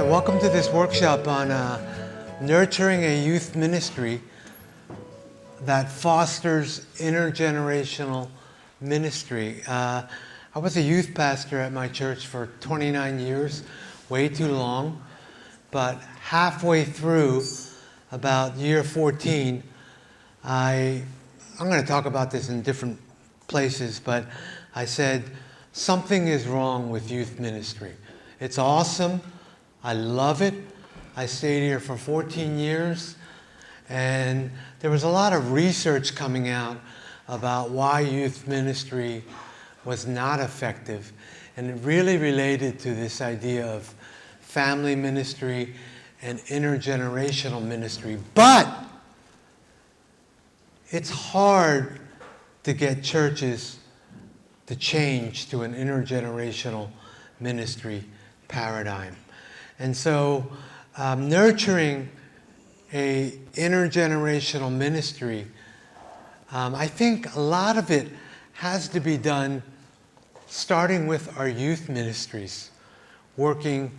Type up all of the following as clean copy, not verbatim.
Welcome to this workshop on nurturing a youth ministry that fosters intergenerational ministry. I was a youth pastor at my church for 29 years, way too long, but halfway through, about year 14, I'm going to talk about this in different places, but I said, something is wrong with youth ministry. It's awesome. I love it. I stayed here for 14 years, and there was a lot of research coming out about why youth ministry was not effective, and it really related to this idea of family ministry and intergenerational ministry. But it's hard to get churches to change to an intergenerational ministry paradigm. And so nurturing a intergenerational ministry, I think a lot of it has to be done starting with our youth ministries, working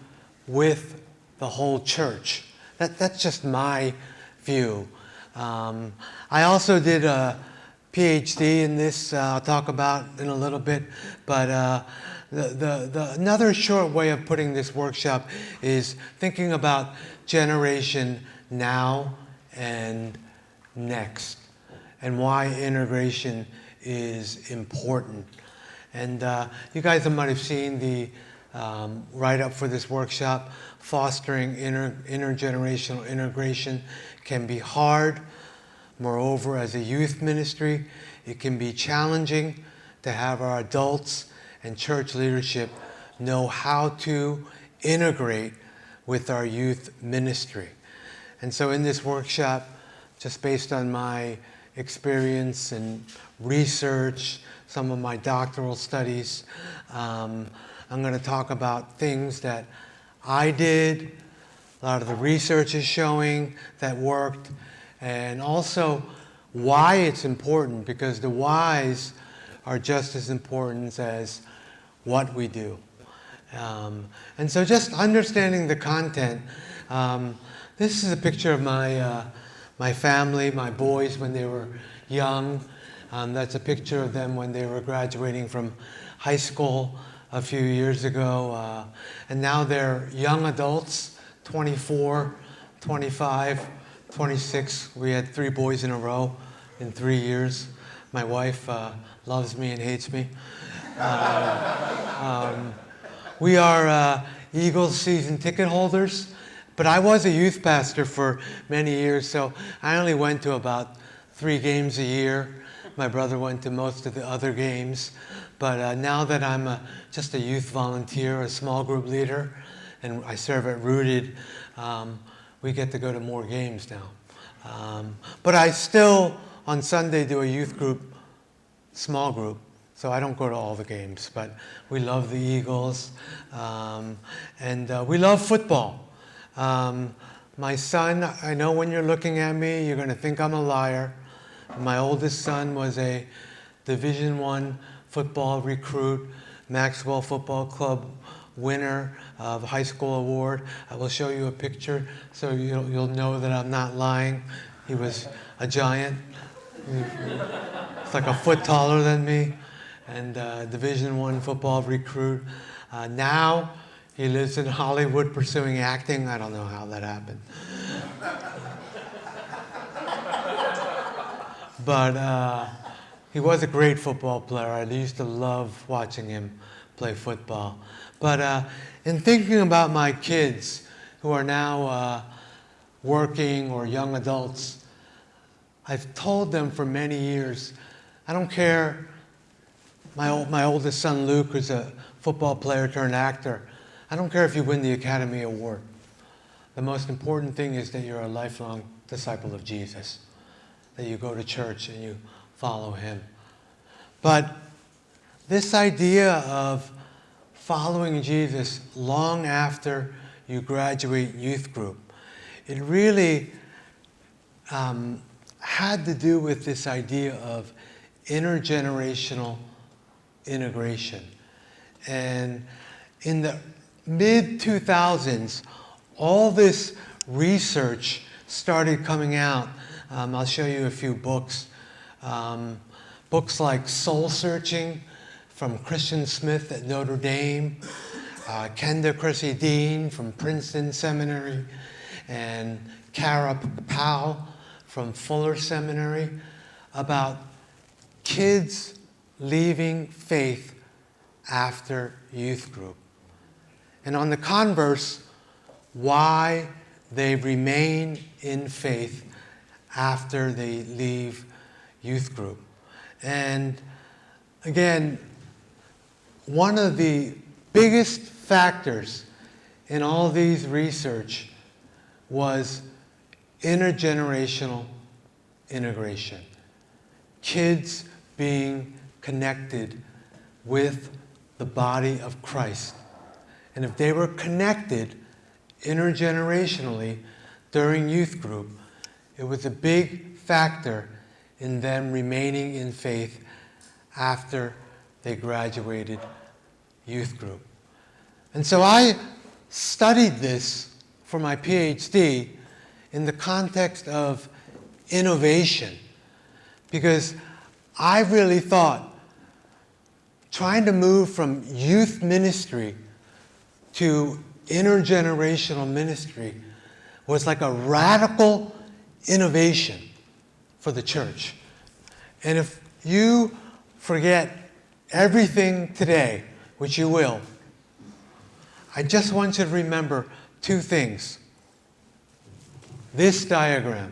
with the whole church. That's just my view. I also did a Ph.D. in this, I'll talk about in a little bit, but another short way of putting this workshop is thinking about generation now and next, and why integration is important. And you guys might have seen the write-up for this workshop. Fostering intergenerational integration can be hard. Moreover, as a youth ministry, it can be challenging to have our adults and church leadership know how to integrate with our youth ministry. And so in this workshop, just based on my experience and research, some of my doctoral studies, I'm going to talk about things that I did, a lot of the research is showing that worked, and also why it's important, because the whys are just as important as what we do. And so just understanding the content, this is a picture of my family, my boys when they were young. That's a picture of them when they were graduating from high school a few years ago. And now they're young adults, 24, 25, 26. We had 3 boys in a row in 3 years. My wife loves me and hates me. We are Eagles season ticket holders, but I was a youth pastor for many years, so I only went to about 3 games a year. My brother went to most of the other games, but now that I'm just a youth volunteer, a small group leader, and I serve at Rooted, we get to go to more games now. But I still, on Sunday, do a youth group, small group, so I don't go to all the games, but we love the Eagles, and we love football. My son, I know when you're looking at me, you're going to think I'm a liar. My oldest son was a Division I football recruit, Maxwell Football Club winner of a high school award. I will show you a picture so you'll know that I'm not lying. He was a giant. He's like a foot taller than me, and Division I football recruit. Now he lives in Hollywood pursuing acting. I don't know how that happened. But he was a great football player. I used to love watching him play football. But in thinking about my kids who are now working or young adults, I've told them for many years, I don't care, my oldest son Luke, who's a football player turned actor, I don't care if you win the Academy Award. The most important thing is that you're a lifelong disciple of Jesus, that you go to church and you follow him. But this idea of following Jesus long after you graduate youth group, it really had to do with this idea of intergenerational integration. And in the mid-2000s, all this research started coming out. I'll show you a few books. Books like Soul Searching from Christian Smith at Notre Dame, Kenda Chrissy Dean from Princeton Seminary, and Kara Powell from Fuller Seminary, about kids leaving faith after youth group. And on the converse, why they remain in faith after they leave youth group. And again, one of the biggest factors in all these research was intergenerational integration. Kids being connected with the body of Christ. And if they were connected intergenerationally during youth group, it was a big factor in them remaining in faith after they graduated youth group. And so I studied this for my Ph.D. in the context of innovation, because I really thought trying to move from youth ministry to intergenerational ministry was like a radical innovation for the church. And if you forget everything today, which you will, I just want you to remember two things. This diagram,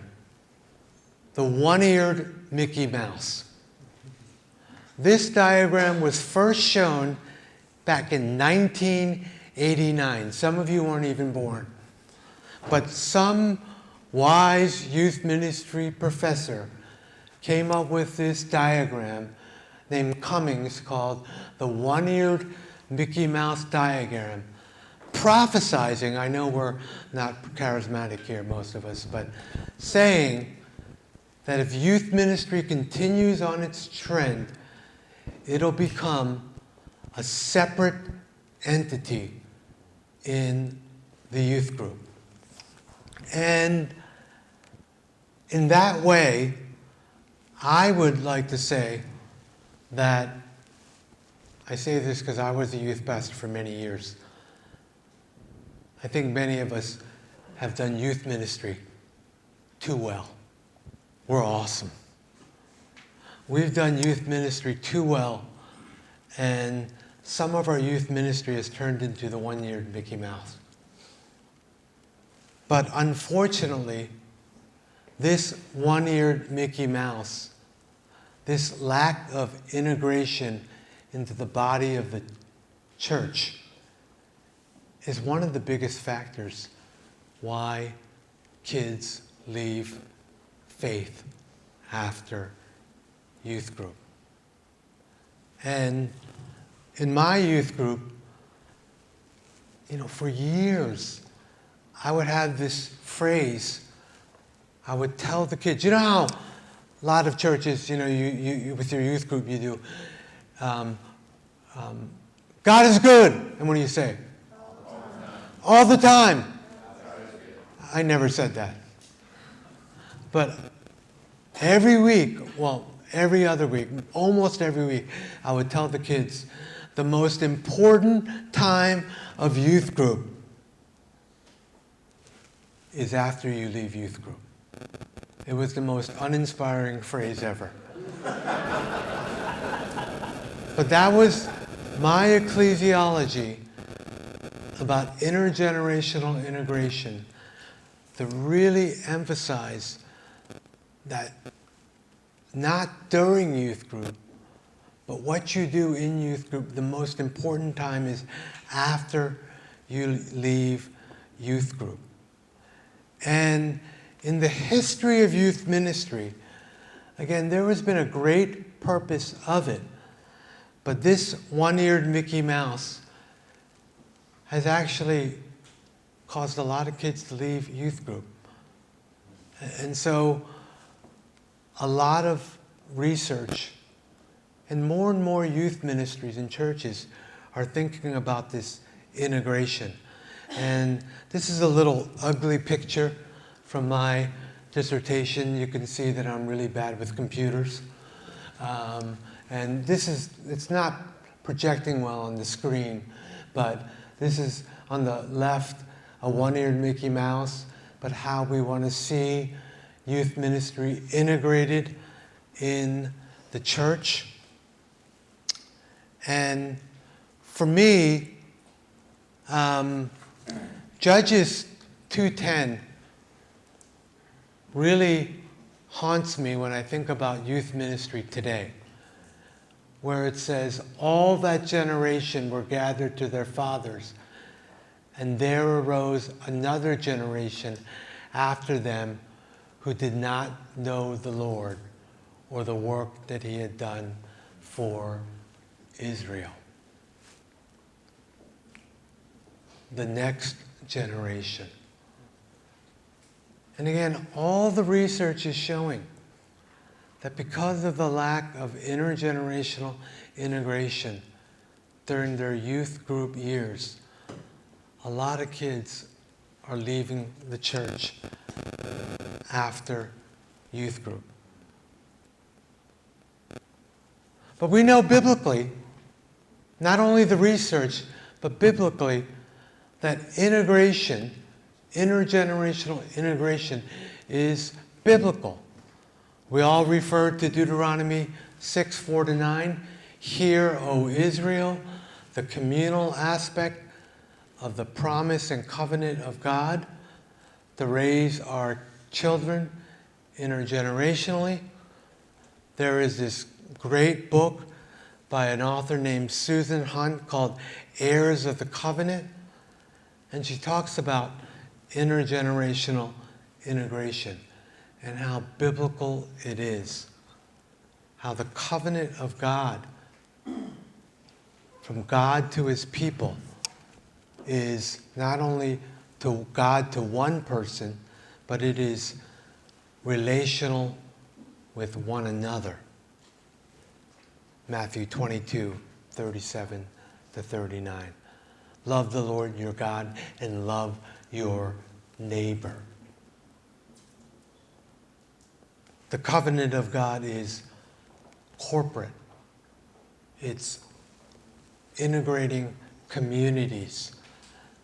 the one-eared Mickey Mouse. This diagram was first shown back in 1989. Some of you weren't even born. But some wise youth ministry professor came up with this diagram named Cummings called the one-eared Mickey Mouse diagram, prophesizing, I know we're not charismatic here, most of us, but saying that if youth ministry continues on its trend, it'll become a separate entity in the youth group. And in that way, I would like to say that, I say this because I was a youth pastor for many years. I think many of us have done youth ministry too well. We're awesome. We've done youth ministry too well, and some of our youth ministry has turned into the one-eared Mickey Mouse. But unfortunately, this one-eared Mickey Mouse, this lack of integration into the body of the church, is one of the biggest factors why kids leave faith after youth group. And in my youth group, for years, I would have this phrase. I would tell the kids, you know how a lot of churches, you with your youth group, you do, God is good. And what do you say? All the time. I never said that. But every week, every other week, almost every week, I would tell the kids, the most important time of youth group is after you leave youth group. It was the most uninspiring phrase ever. But that was my ecclesiology about intergenerational integration, to really emphasize that not during youth group, but what you do in youth group, the most important time is after you leave youth group. And in the history of youth ministry, again, there has been a great purpose of it, but this one-eared Mickey Mouse has actually caused a lot of kids to leave youth group. And so a lot of research and more youth ministries and churches are thinking about this integration. And this is a little ugly picture from my dissertation. You can see that I'm really bad with computers. And it's not projecting well on the screen, but this is on the left, a one-eared Mickey Mouse, but how we want to see youth ministry integrated in the church. And for me, Judges 2:10 really haunts me when I think about youth ministry today, where it says, all that generation were gathered to their fathers, and there arose another generation after them who did not know the Lord or the work that he had done for Israel. The next generation. And again, all the research is showing that because of the lack of intergenerational integration during their youth group years, a lot of kids are leaving the church after youth group. But we know biblically, not only the research, but biblically, that integration, intergenerational integration, is biblical. We all refer to Deuteronomy 6:4-9. Hear, O Israel, the communal aspect of the promise and covenant of God to raise our children intergenerationally. There is this great book by an author named Susan Hunt called Heirs of the Covenant, and she talks about intergenerational integration and how biblical it is, how the covenant of God, from God to his people, is not only to God to one person, but it is relational with one another. Matthew 22:37-39. Love the Lord your God and love your neighbor. The covenant of God is corporate. It's integrating communities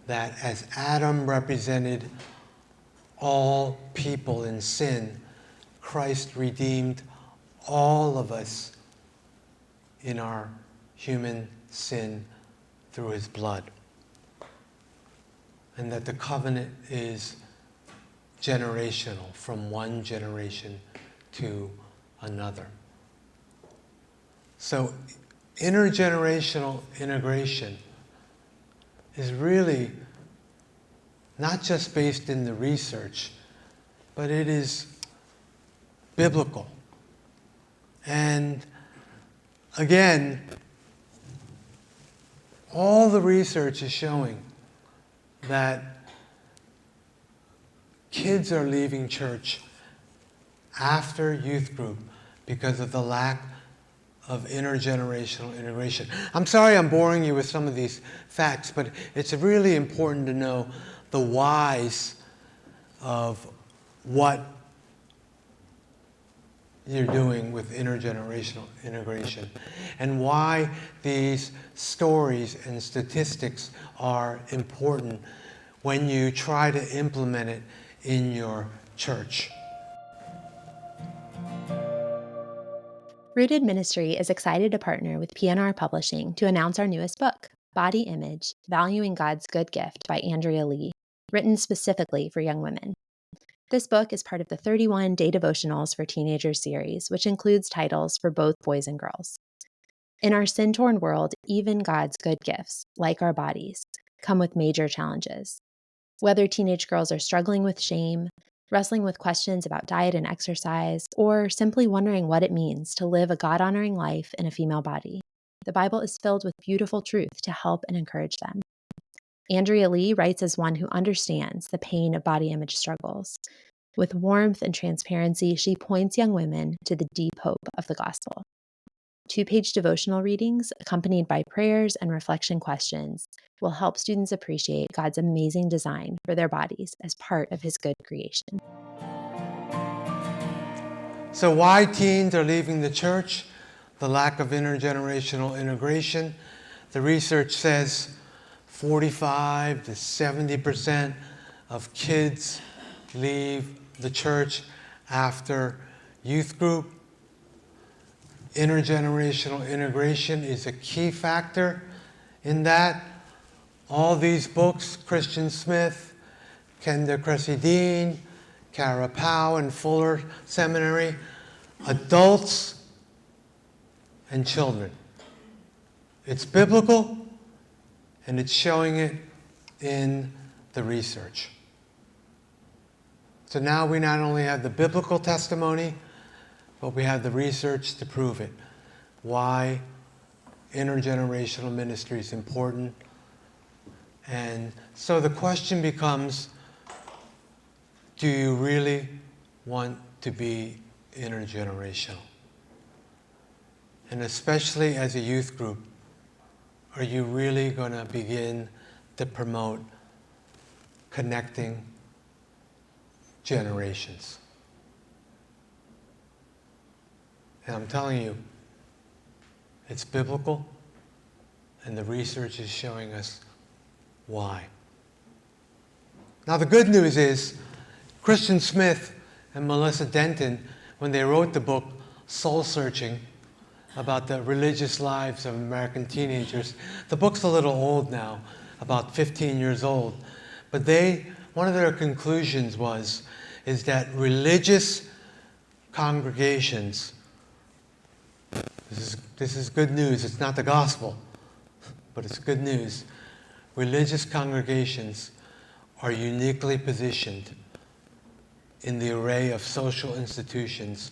that, as Adam represented all people in sin, Christ redeemed all of us in our human sin through his blood. And that the covenant is generational, from one generation to another. So intergenerational integration is really not just based in the research, but it is biblical. And again, all the research is showing that kids are leaving church after youth group because of the lack of intergenerational integration. I'm sorry I'm boring you with some of these facts, but it's really important to know the whys of what you're doing with intergenerational integration and why these stories and statistics are important when you try to implement it in your church. Rooted Ministry is excited to partner with P&R Publishing to announce our newest book, Body Image, Valuing God's Good Gift by Andrea Lee, written specifically for young women. This book is part of the 31 Day Devotionals for Teenagers series, which includes titles for both boys and girls. In our sin-torn world, even God's good gifts, like our bodies, come with major challenges. Whether teenage girls are struggling with shame, wrestling with questions about diet and exercise, or simply wondering what it means to live a God-honoring life in a female body, the Bible is filled with beautiful truth to help and encourage them. Andrea Lee writes as one who understands the pain of body image struggles. With warmth and transparency, she points young women to the deep hope of the gospel. 2-page devotional readings accompanied by prayers and reflection questions will help students appreciate God's amazing design for their bodies as part of His good creation. So why teens are leaving the church? The lack of intergenerational integration. The research says 45 to 70% of kids leave the church after youth group. Intergenerational integration is a key factor in that. All these books, Christian Smith, Kenda Cressy Dean, Kara Powell, and Fuller Seminary, adults and children. It's biblical, and it's showing it in the research. So now we not only have the biblical testimony, but we have the research to prove it. Why intergenerational ministry is important. And so the question becomes, do you really want to be intergenerational? And especially as a youth group, are you really going to begin to promote connecting generations? And I'm telling you, it's biblical, and the research is showing us why. Now the good news is, Christian Smith and Melissa Denton, when they wrote the book Soul Searching, about the religious lives of American teenagers, the book's a little old now, about 15 years old, but one of their conclusions is that religious congregations, this is good news, it's not the gospel, but it's good news. Religious congregations are uniquely positioned in the array of social institutions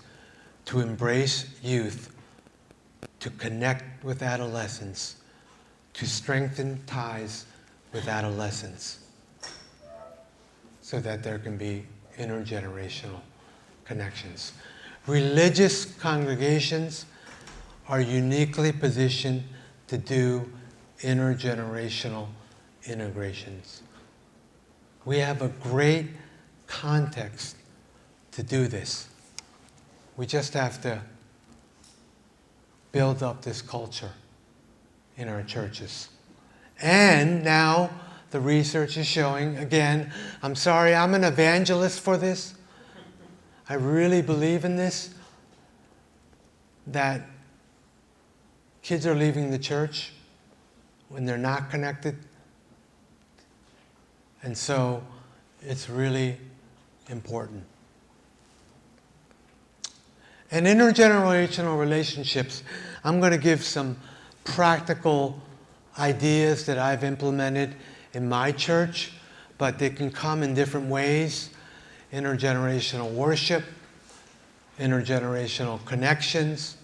to embrace youth, to connect with adolescents, to strengthen ties with adolescents, so that there can be intergenerational connections. Religious congregations are uniquely positioned to do intergenerational integrations. We have a great context to do this. We just have to build up this culture in our churches. And now the research is showing, again, I'm sorry, I'm an evangelist for this. I really believe in this, that kids are leaving the church when they're not connected. And so it's really important. And intergenerational relationships, I'm going to give some practical ideas that I've implemented in my church, but they can come in different ways. Intergenerational worship, intergenerational connections,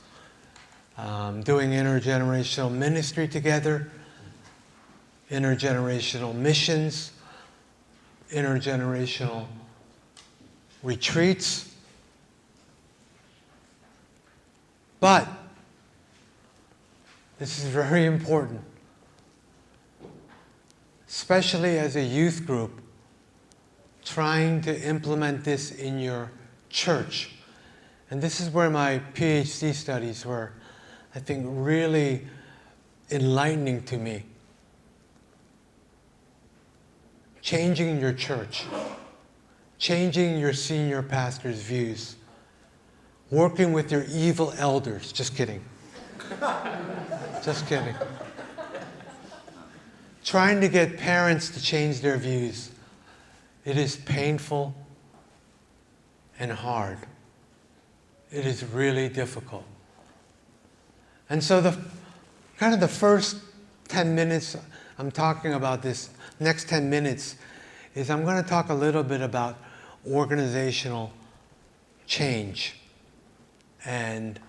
doing intergenerational ministry together, intergenerational missions, intergenerational retreats. But this is very important, especially as a youth group, trying to implement this in your church. And this is where my Ph.D. studies were, I think, really enlightening to me. Changing your church, changing your senior pastor's views, working with your evil elders. Just kidding. Just kidding. Trying to get parents to change their views. It is painful and hard. It is really difficult. And so the first 10 minutes I'm talking about this, next 10 minutes, is I'm going to talk a little bit about organizational change and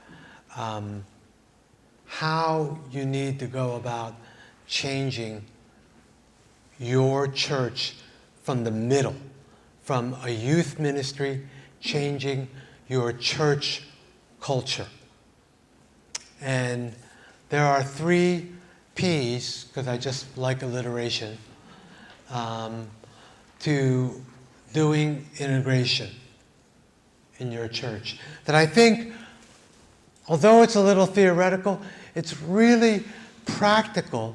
how you need to go about changing your church from the middle, from a youth ministry, changing your church culture. And there are 3 P's, because I just like alliteration, to doing integration in your church. That I think, although it's a little theoretical, it's really practical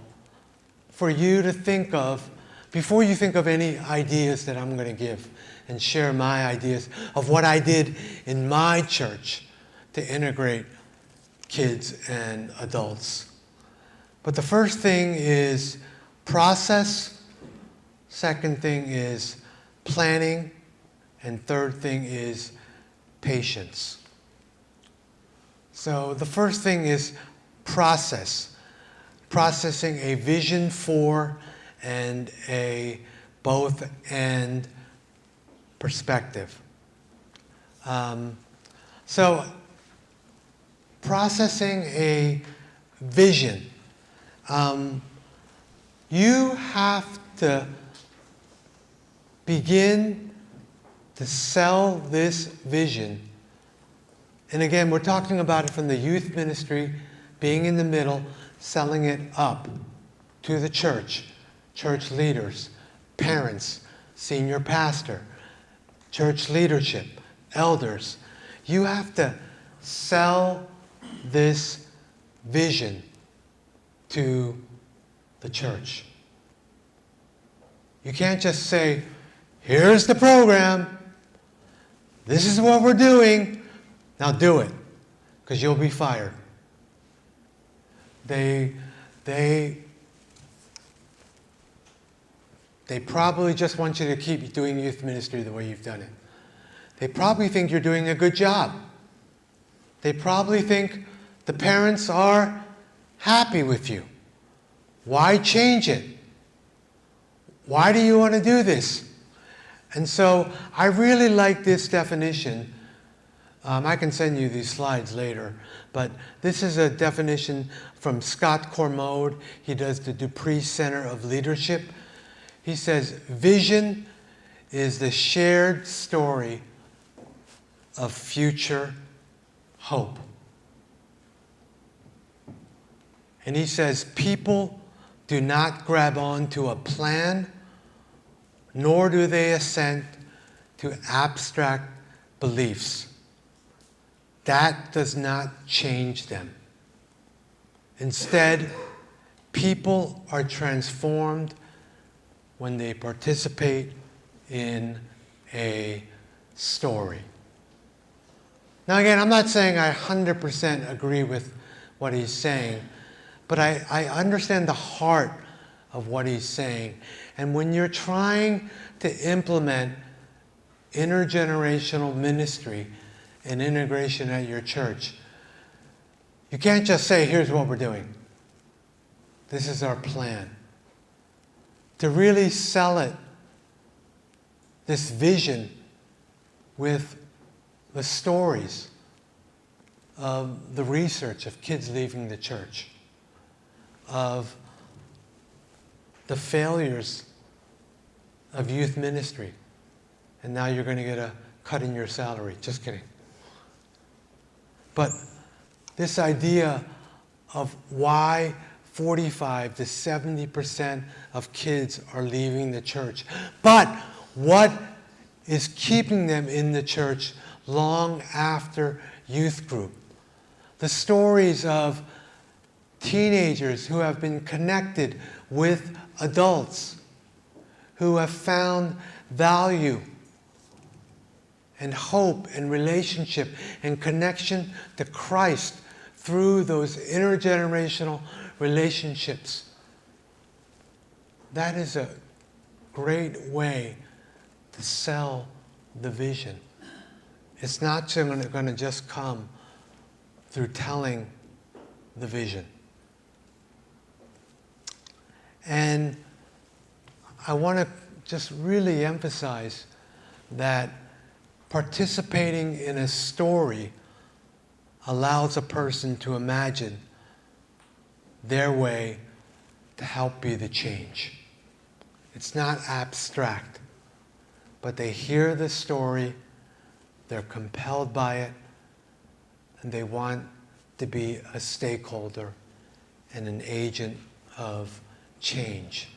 for you to think of before you think of any ideas that I'm going to give and share my ideas of what I did in my church to integrate kids and adults. But the first thing is process, second thing is planning, and third thing is patience. So the first thing is process. Processing a vision for and a both and perspective. So processing a vision. You have to begin to sell this vision. And again, we're talking about it from the youth ministry, being in the middle, selling it up to the church, church leaders, parents, senior pastor, church leadership, elders. You have to sell this vision to the church. You can't just say, here's the program, this is what we're doing, now do it, because you'll be fired. They probably just want you to keep doing youth ministry the way you've done it. They probably think you're doing a good job. They probably think the parents are happy with you. Why change it? Why do you want to do this? And so I really like this definition. I can send you these slides later, but this is a definition from Scott Cormode. He does the Dupree Center of Leadership. He says, vision is the shared story of future hope. And he says, people do not grab on to a plan, nor do they assent to abstract beliefs. That does not change them. Instead, people are transformed when they participate in a story. Now again, I'm not saying I 100% agree with what he's saying, but I understand the heart of what he's saying. And when you're trying to implement intergenerational ministry and integration at your church, you can't just say, here's what we're doing. This is our plan. To really sell it, this vision, with the stories of the research of kids leaving the church, of the failures of youth ministry, and now you're going to get a cut in your salary. Just kidding. But this idea of why 45 to 70% of kids are leaving the church. But what is keeping them in the church long after youth group? The stories of teenagers who have been connected with adults, who have found value and hope and relationship and connection to Christ through those intergenerational relationships. That is a great way to sell the vision. It's not going to just come through telling the vision. And I want to just really emphasize that participating in a story allows a person to imagine their way to help be the change. It's not abstract, but they hear the story, they're compelled by it, and they want to be a stakeholder and an agent of change,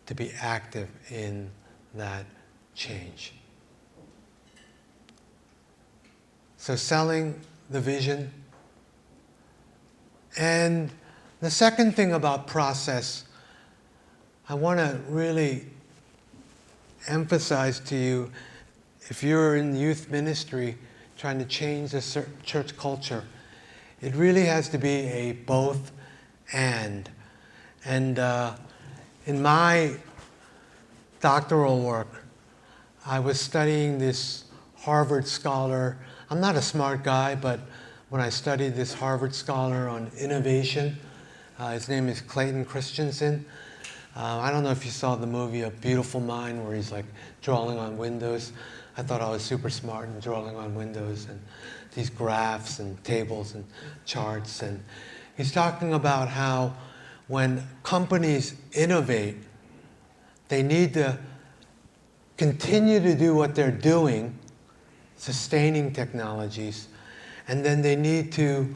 to be active in that change. So selling the vision. And the second thing about process, I want to really emphasize to you, if you're in youth ministry trying to change the church culture, it really has to be a both and. And in my doctoral work, I was studying this Harvard scholar. I'm not a smart guy, but when I studied this Harvard scholar on innovation, his name is Clayton Christensen. I don't know if you saw the movie A Beautiful Mind, where he's like drawing on windows. I thought I was super smart in drawing on windows and these graphs and tables and charts. And he's talking about how when companies innovate, they need to continue to do what they're doing, sustaining technologies, and then they need to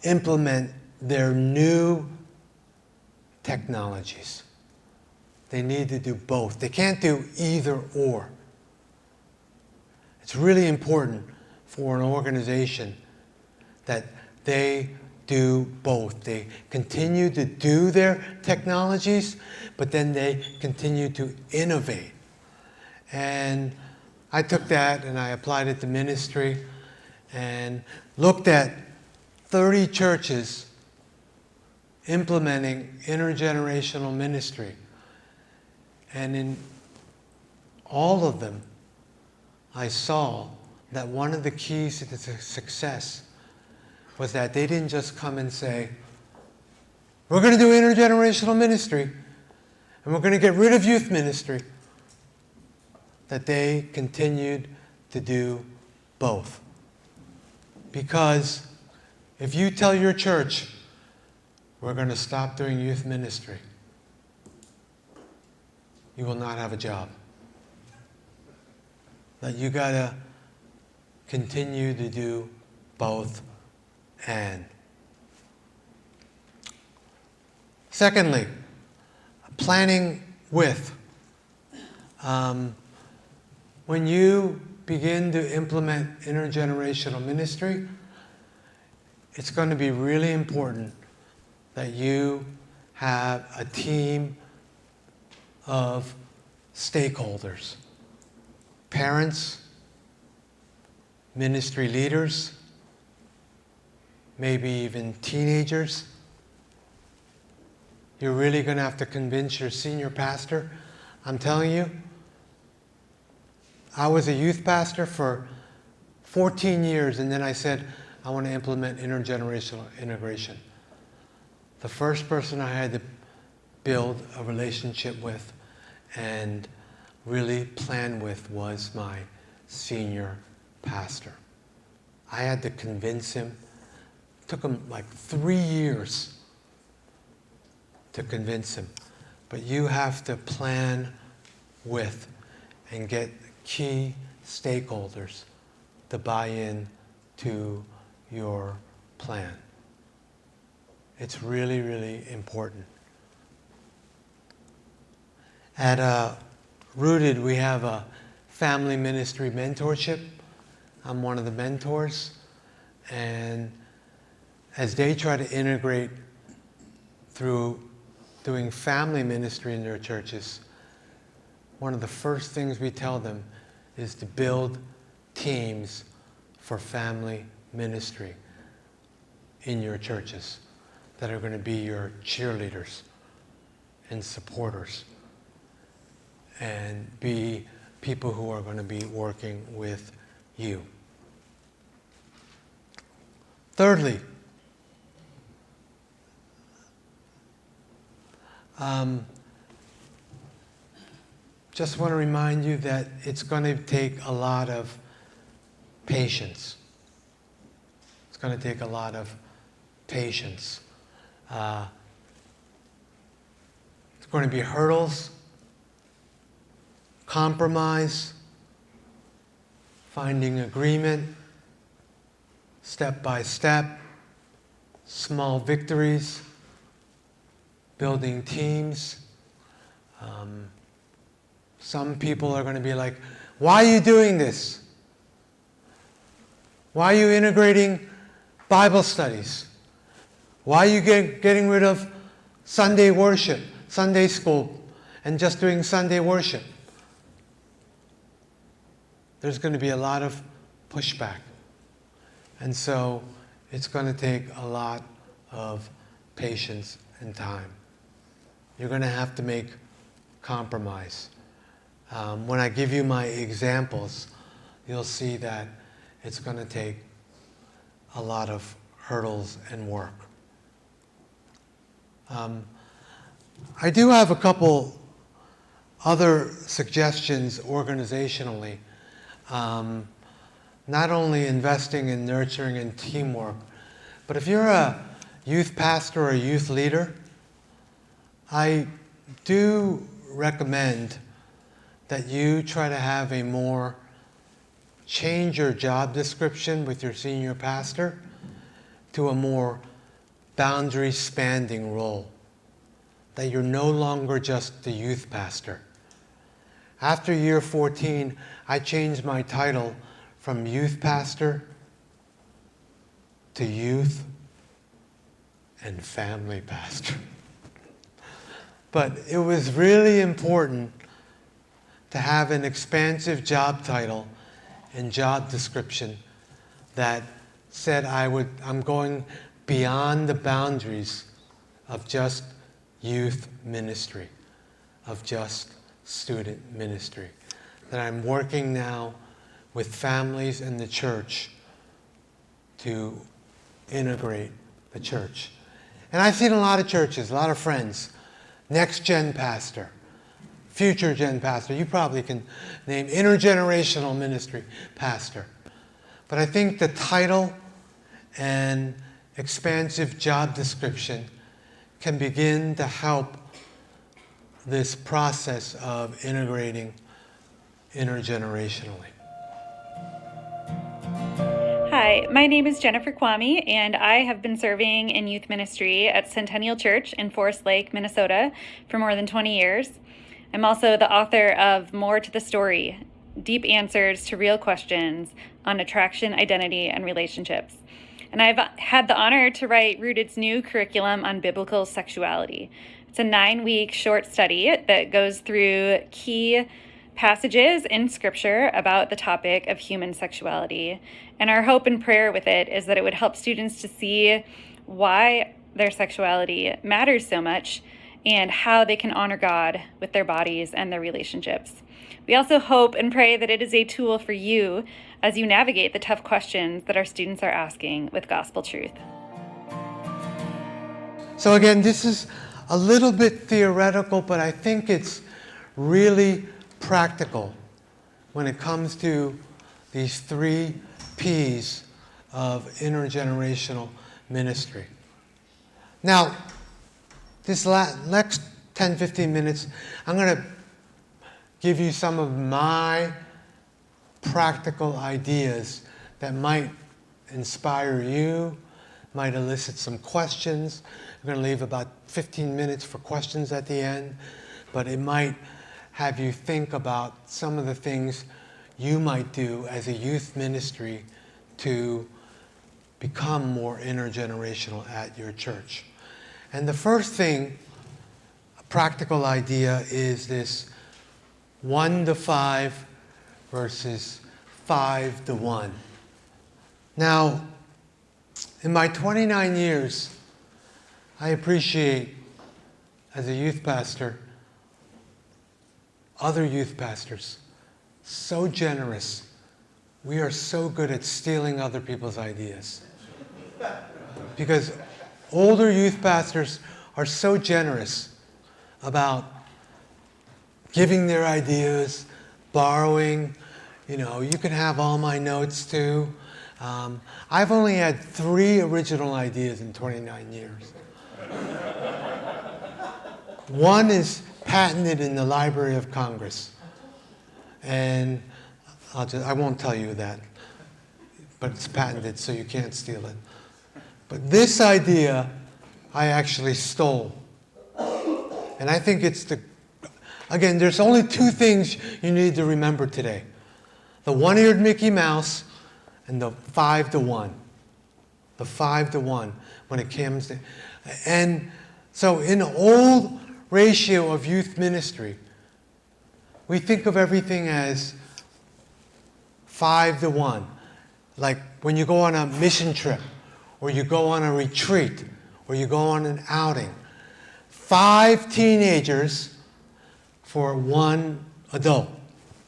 implement their new technologies. They need to do both. They can't do either or. It's really important for an organization that they do both. They continue to do their technologies, but then they continue to innovate. And I took that and I applied it to ministry and looked at 30 churches implementing intergenerational ministry. And in all of them, I saw that one of the keys to the success was that they didn't just come and say, we're going to do intergenerational ministry and we're going to get rid of youth ministry. That they continued to do both. Because if you tell your church, we're going to stop doing youth ministry, you will not have a job. That you got to continue to do both and. Secondly, planning with. When you begin to implement intergenerational ministry, it's going to be really important that you have a team of stakeholders. Parents, ministry leaders, maybe even teenagers. You're really going to have to convince your senior pastor. I'm telling you, I was a youth pastor for 14 years, and then I said, I want to implement intergenerational integration. The first person I had to build a relationship with and really plan with was my senior pastor. I had to convince him. It took him like 3 years to convince him. But you have to plan with and get key stakeholders to buy in to your plan. It's really, really important. At Rooted, we have a family ministry mentorship. I'm one of the mentors. And as they try to integrate through doing family ministry in their churches, one of the first things we tell them is to build teams for family ministry in your churches that are going to be your cheerleaders and supporters and be people who are going to be working with you. Thirdly, just want to remind you that it's going to take a lot of patience. It's going to take a lot of patience. It's going to be hurdles, compromise, finding agreement, step by step, small victories, building teams. Some people are going to be like, why are you doing this? Why are you integrating Bible studies? Why are you getting rid of Sunday worship, Sunday school, and just doing Sunday worship? There's going to be a lot of pushback. And so it's going to take a lot of patience and time. You're going to have to make compromise. When I give you my examples, you'll see that it's going to take a lot of hurdles and work. I do have a couple other suggestions organizationally. Not only investing in nurturing and teamwork, but if you're a youth pastor or a youth leader, I do recommend that you try to have a more change your job description with your senior pastor to a more boundary spanning role, that you're no longer just the youth pastor. After year 14, I changed my title from youth pastor to youth and family pastor. But it was really important to have an expansive job title and job description that said I'm going beyond the boundaries of just youth ministry, of just student ministry. That I'm working now with families and the church to integrate the church. And I've seen a lot of churches, a lot of friends, next gen pastor, future gen pastor. You probably can name intergenerational ministry pastor. But I think the title and expansive job description can begin to help this process of integrating intergenerationally. Hi, my name is Jennifer Kwame, and I have been serving in youth ministry at Centennial Church in Forest Lake, Minnesota for more than 20 years. I'm also the author of More to the Story, Deep Answers to Real Questions on Attraction, Identity, and Relationships. And I've had the honor to write Rooted's new curriculum on biblical sexuality. It's a 9-week short study that goes through key passages in Scripture about the topic of human sexuality. And our hope and prayer with it is that it would help students to see why their sexuality matters so much and how they can honor God with their bodies and their relationships. We also hope and pray that it is a tool for you as you navigate the tough questions that our students are asking with gospel truth. So again, this is a little bit theoretical, but I think it's really practical when it comes to these 3 P's of intergenerational ministry. Now, this next 10-15 minutes, I'm going to give you some of my practical ideas that might inspire you, might elicit some questions. I'm going to leave about 15 minutes for questions at the end, but it might have you think about some of the things you might do as a youth ministry to become more intergenerational at your church. And the first thing, a practical idea, is this 1-5 versus 5-1. Now, in my 29 years, I appreciate, as a youth pastor, other youth pastors, so generous. We are so good at stealing other people's ideas. Because older youth pastors are so generous about giving their ideas, borrowing. You can have all my notes too. I've only had 3 original ideas in 29 years. One is patented in the Library of Congress. And I won't tell you that. but it's patented, so you can't steal it. But this idea, I actually stole. And I think it's again, there's only two things you need to remember today. The one-eared Mickey Mouse and the 5-to-1. The 5-to-1 when it comes to, and so in the old ratio of youth ministry, we think of everything as 5-to-1. Like when you go on a mission trip, or you go on a retreat, or you go on an outing. 5 teenagers for 1 adult.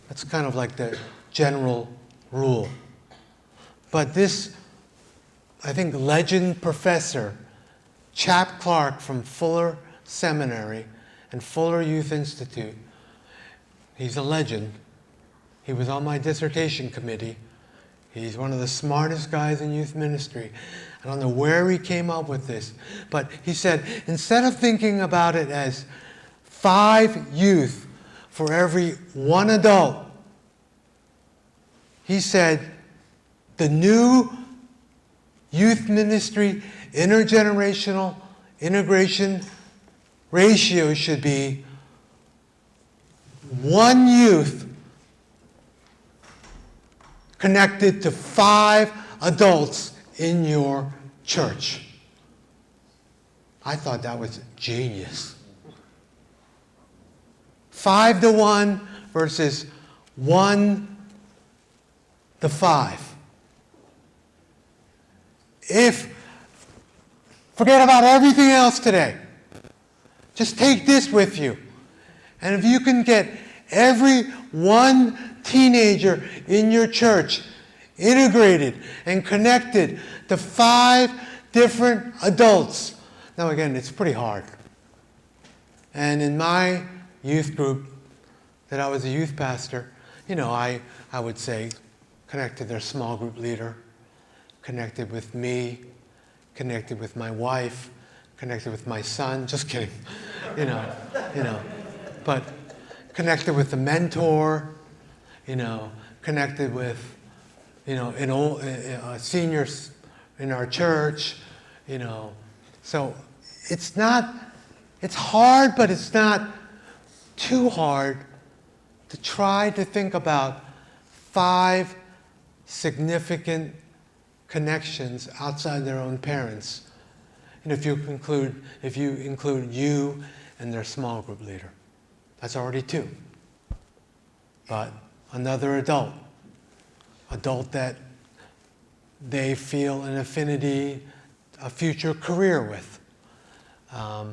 That's kind of like the general rule. But this, I think, legend professor, Chap Clark from Fuller Seminary and Fuller Youth Institute, he's a legend. He was on my dissertation committee. He's one of the smartest guys in youth ministry. I don't know where he came up with this, but he said, instead of thinking about it as 5 youth for every 1 adult, he said, the new youth ministry intergenerational integration ratio should be 1 youth connected to 5 adults in your church. I thought that was genius. 5-to-1 versus 1-to-5. Forget about everything else today. Just take this with you. And if you can get every one teenager in your church integrated and connected to 5 different adults. Now again, it's pretty hard. And in my youth group that I was a youth pastor, I would say connected their small group leader, connected with me, connected with my wife, connected with my son, just kidding, but connected with the mentor, connected with, seniors in our church, So it's hard, but it's not too hard to try to think about 5 significant connections outside their own parents. If you include you and their small group leader, that's already 2. But another adult that they feel an affinity, a future career with, a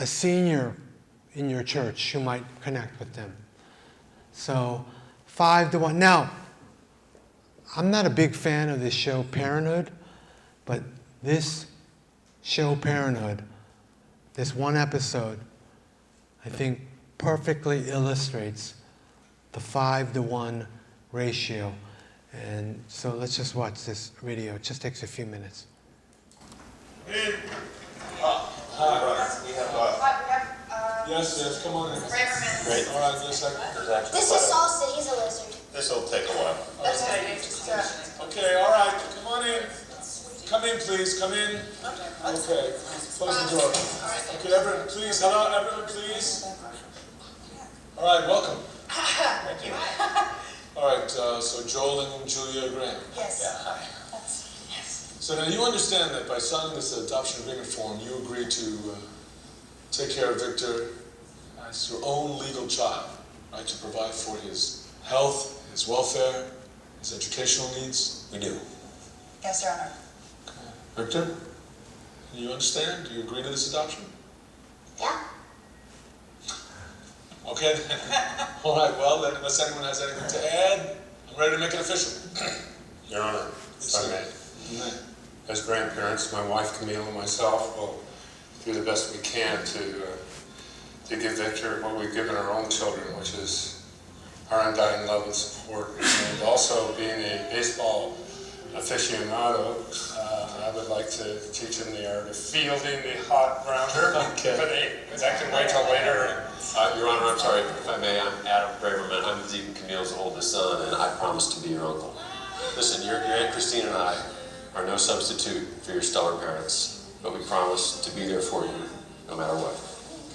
senior in your church who might connect with them. So 5-to-1. Now, I'm not a big fan of this show Parenthood, but this show Parenthood, this one episode, I think perfectly illustrates the 5-to-1 ratio. And so let's just watch this video. It just takes a few minutes. Yes, come on in. Great. All right, just a second. This is Sausage, he's a lizard. This will take a while. Okay, all right, come on in. Come in, please, come in. Okay, close the door. Okay, everyone, please, hello, everyone, please. All right, welcome. Thank you. All right, so Joel and Julia Graham. Yes. Yeah, hi. So now you understand that by signing this adoption agreement form, you agree to take care of Victor as your own legal child, right? To provide for his health, his welfare, his educational needs. We do. Yes, Your Honor. Okay. Victor, you understand? Do you agree to this adoption? Yeah. Okay then. All right, well then, unless anyone has anything to add, I'm ready to make it official. Your Honor, if I may. As grandparents, my wife Camille and myself will do the best we can to give Victor what we've given our own children, which is our undying love and support. And also, being a baseball aficionado, I would like to teach him the art of fielding the hot grounder. Okay. But that can wait till later. Your Honor, I'm sorry, if I may, I'm Adam Braverman. I'm Zeke and Camille's oldest son, and I promise to be your uncle. Listen, your Aunt Christine and I are no substitute for your stellar parents, but we promise to be there for you no matter what.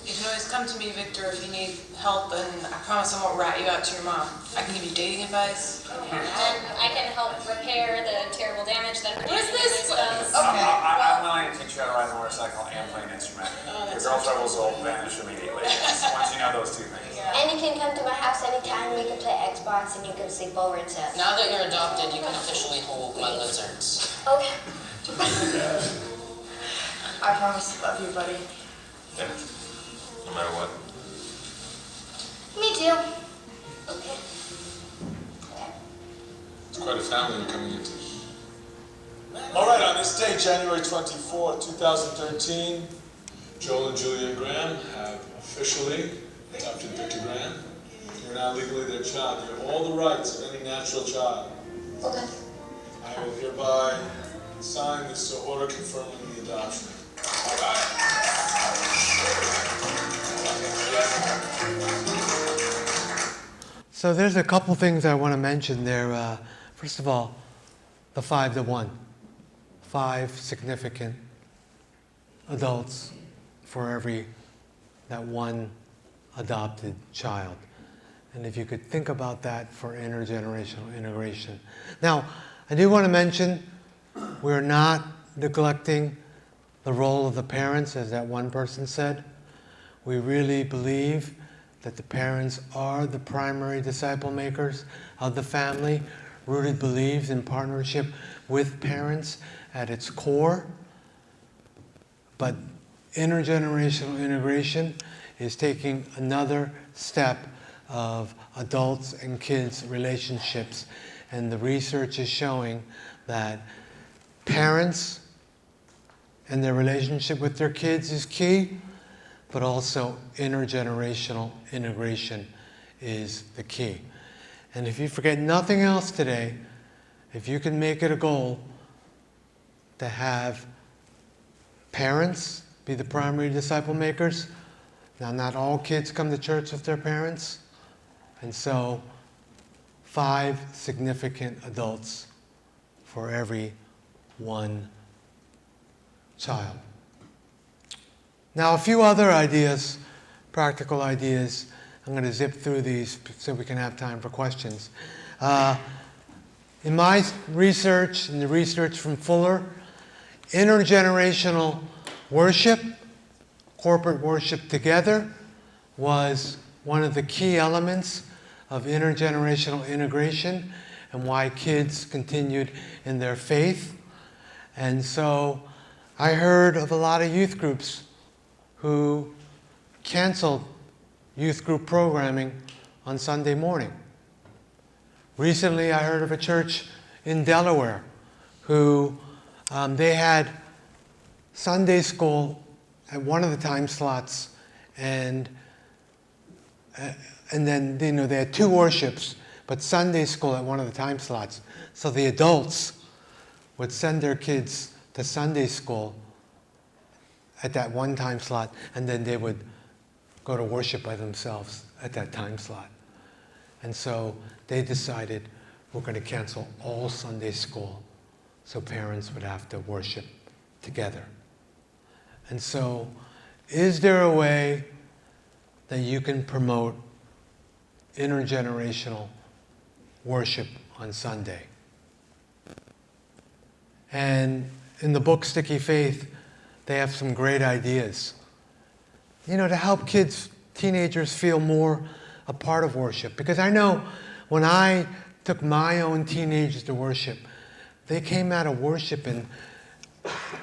You can always come to me, Victor, if you need help, and I promise I won't rat you out to your mom. I can give you dating advice. And I can help repair the terrible damage that What is this? does. Okay. I'm willing to teach you how to ride a motorcycle and play an instrument. Your girl troubles will vanish immediately once you know those two things. And you can come to my house anytime. We can play Xbox and you can sleep over and stuff. Now that you're adopted, you can officially hold my lizards. Okay. I promise to love you, buddy. Yeah. No matter what. Me too. Okay. It's quite a family you're coming into. All right, on this day, January 24, 2013, Joel and Julia Graham have officially adopted Victor Graham. You're now legally their child. You have all the rights of any natural child. Okay. I will hereby sign this order confirming the adoption. All right. So there's a couple things I want to mention there. First of all, the 5 to 1. 5 significant adults for every that one adopted child. And if you could think about that for intergenerational integration. Now, I do want to mention we're not neglecting the role of the parents, as that one person said. We really believe that the parents are the primary disciple makers of the family. Rooted believes in partnership with parents at its core. But intergenerational integration is taking another step of adults and kids' relationships. And the research is showing that parents and their relationship with their kids is key, but also intergenerational integration is the key. And if you forget nothing else today, if you can make it a goal to have parents be the primary disciple makers. Now, not all kids come to church with their parents, and so 5 significant adults for every one child. Now, a few other ideas, practical ideas. I'm going to zip through these so we can have time for questions. In my research, and the research from Fuller, intergenerational worship, corporate worship together, was one of the key elements of intergenerational integration and why kids continued in their faith. And so I heard of a lot of youth groups who canceled youth group programming on Sunday morning. Recently, I heard of a church in Delaware who they had Sunday school at one of the time slots, and then they had 2 worships, but Sunday school at one of the time slots. So the adults would send their kids to Sunday school at that one time slot, and then they would go to worship by themselves at that time slot. And so they decided we're going to cancel all Sunday school so parents would have to worship together. And so, is there a way that you can promote intergenerational worship on Sunday? And in the book Sticky Faith, they have some great ideas. To help kids, teenagers feel more a part of worship. Because I know when I took my own teenagers to worship, they came out of worship and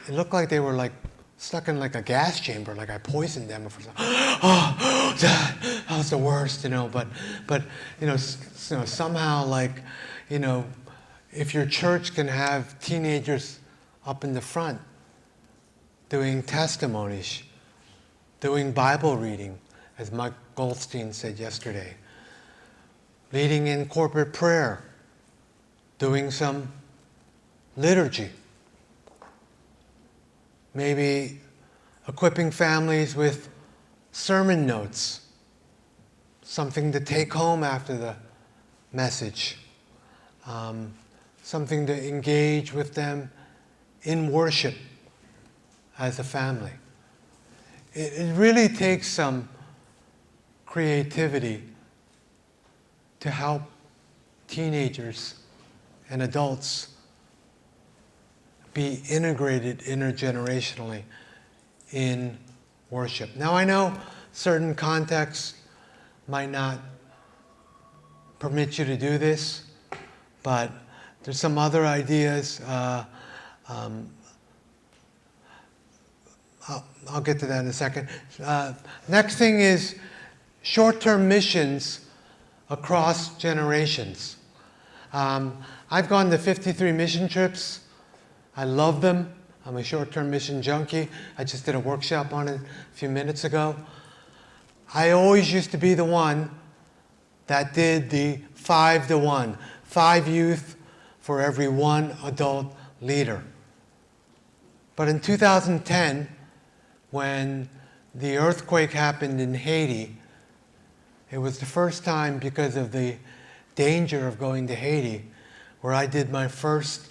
it looked like they were stuck in a gas chamber, like I poisoned them. Oh, that was the worst, But somehow, if your church can have teenagers up in the front doing testimonies, doing Bible reading, as Mike Goldstein said yesterday, leading in corporate prayer, doing some liturgy, maybe equipping families with sermon notes, something to take home after the message, something to engage with them in worship as a family. It really takes some creativity to help teenagers and adults be integrated intergenerationally in worship. Now, I know certain contexts might not permit you to do this, but there's some other ideas. I'll get to that in a second. Next thing is short-term missions across generations. I've gone to 53 mission trips. I love them. I'm a short-term mission junkie. I just did a workshop on it a few minutes ago. I always used to be the one that did the 5-to-1, 5 youth for every 1 adult leader. But in 2010, when the earthquake happened in Haiti, it was the first time, because of the danger of going to Haiti, where I did my first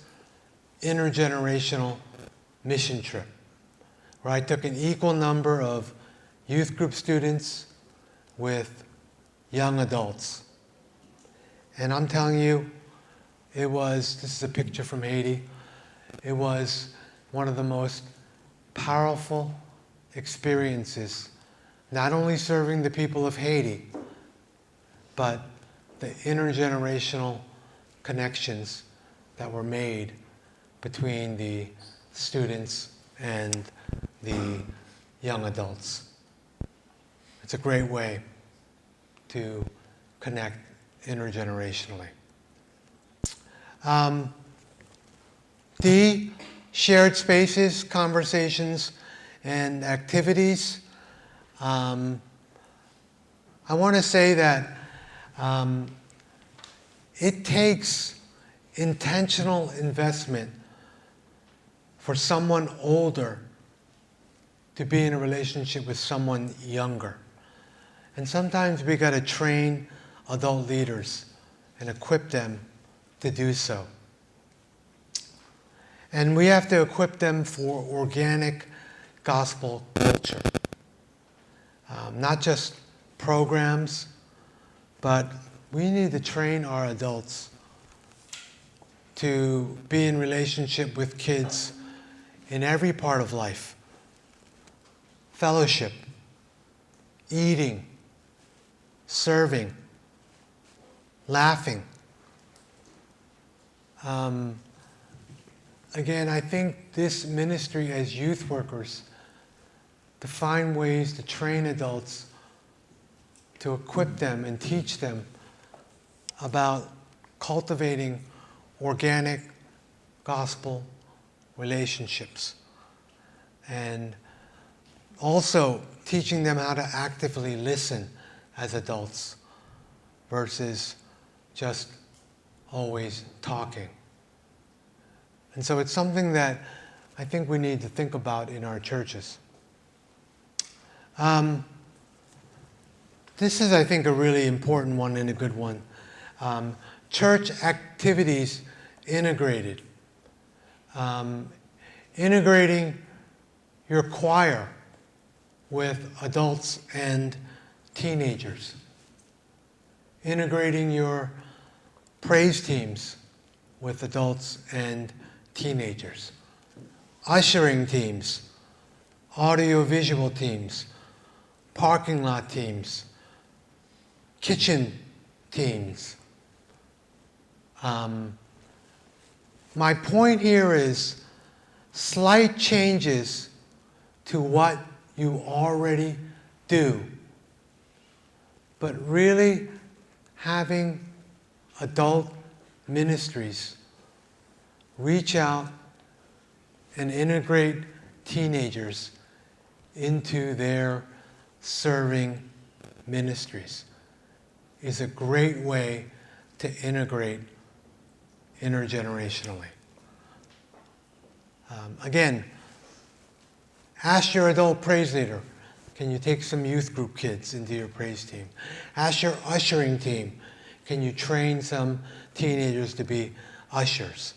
intergenerational mission trip, where I took an equal number of youth group students with young adults. And I'm telling you, this is a picture from Haiti, it was one of the most powerful experiences, not only serving the people of Haiti, but the intergenerational connections that were made between the students and the young adults. It's a great way to connect intergenerationally. D, shared spaces, conversations, and activities. I want to say that it takes intentional investment for someone older to be in a relationship with someone younger. And sometimes we got to train adult leaders and equip them to do so. And we have to equip them for organic gospel culture. Not just programs, but we need to train our adults to be in relationship with kids in every part of life. Fellowship, eating, serving, laughing. Again, I think this ministry as youth workers, to find ways to train adults, to equip them and teach them about cultivating organic gospel relationships. And also teaching them how to actively listen as adults versus just always talking. And so it's something that I think we need to think about in our churches. This is, I think, a really important one and a good one. Church activities integrated. Integrating your choir with adults and teenagers. Integrating your praise teams with adults and teenagers. Ushering teams, audio-visual teams, parking lot teams, kitchen teams. My point here is slight changes to what you already do, but really having adult ministries reach out and integrate teenagers into their serving ministries is a great way to integrate intergenerationally. Again, ask your adult praise leader, can you take some youth group kids into your praise team? Ask your ushering team, can you train some teenagers to be ushers.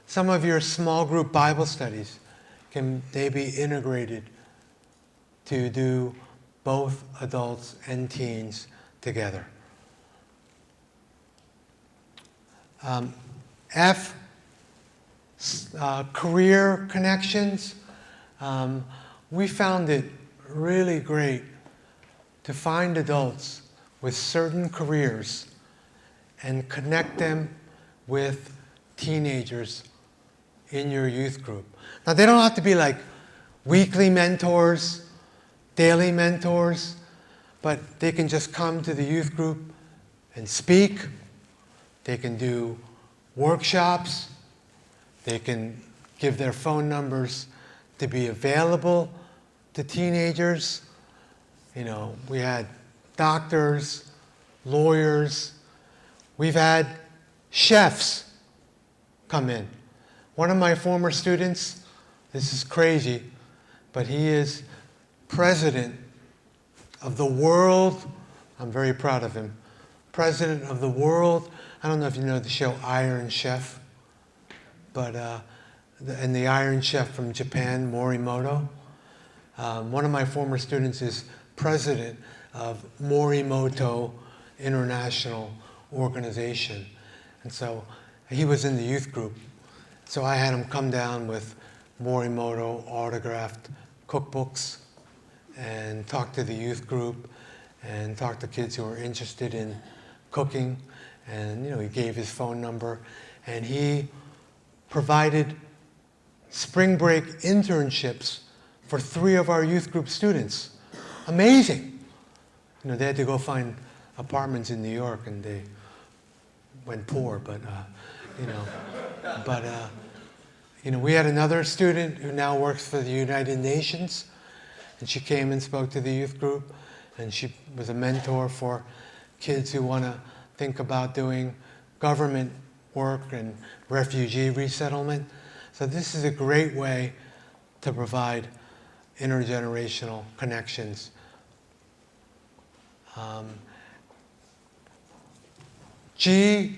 Some of your small group Bible studies, can they be integrated to do both adults and teens together? F, career connections. We found it really great to find adults with certain careers and connect them with teenagers in your youth group. Now, they don't have to be like weekly mentors, daily mentors, but they can just come to the youth group and speak. They can do workshops. They can give their phone numbers to be available to teenagers. You know, we had doctors, lawyers. We've had chefs come in. One of my former students, this is crazy, but he is president of the world, I'm very proud of him, president of the world, I don't know if you know the show Iron Chef, but and the Iron Chef from Japan, Morimoto. One of my former students is president of Morimoto International Organization. And so he was in the youth group. So I had him come down with Morimoto autographed cookbooks and talk to the youth group and talk to kids who were interested in cooking. And he gave his phone number, and he provided spring break internships for 3 of our youth group students. Amazing. They had to go find apartments in New York, and they went poor, but we had another student who now works for the United Nations, and she came and spoke to the youth group, and she was a mentor for kids who want to think about doing government work and refugee resettlement. So this is a great way to provide intergenerational connections. G,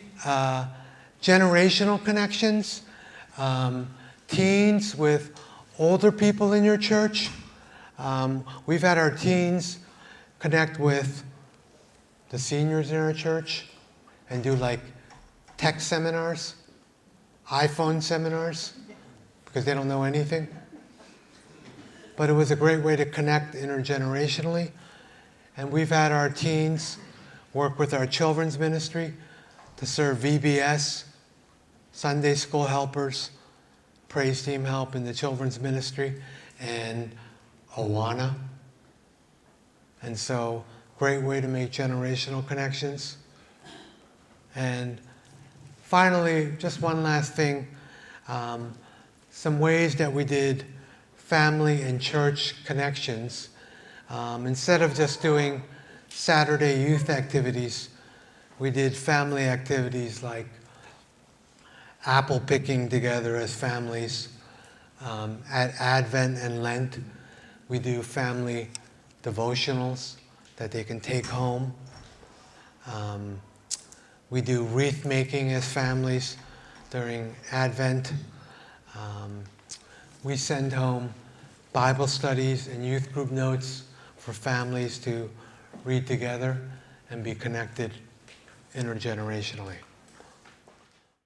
generational connections. Teens with older people in your church. We've had our teens connect with the seniors in our church and do like tech seminars, iPhone seminars, because they don't know anything. But it was a great way to connect intergenerationally. And we've had our teens work with our children's ministry to serve VBS, Sunday school helpers, praise team help in the children's ministry, and Awana. And so, great way to make generational connections. And finally, just one last thing, some ways that we did family and church connections. Instead of just doing Saturday youth activities, we did family activities like apple picking together as families. At Advent and Lent, we do family devotionals that they can take home. We do wreath making as families during Advent. We send home Bible studies and youth group notes for families to read together and be connected intergenerationally.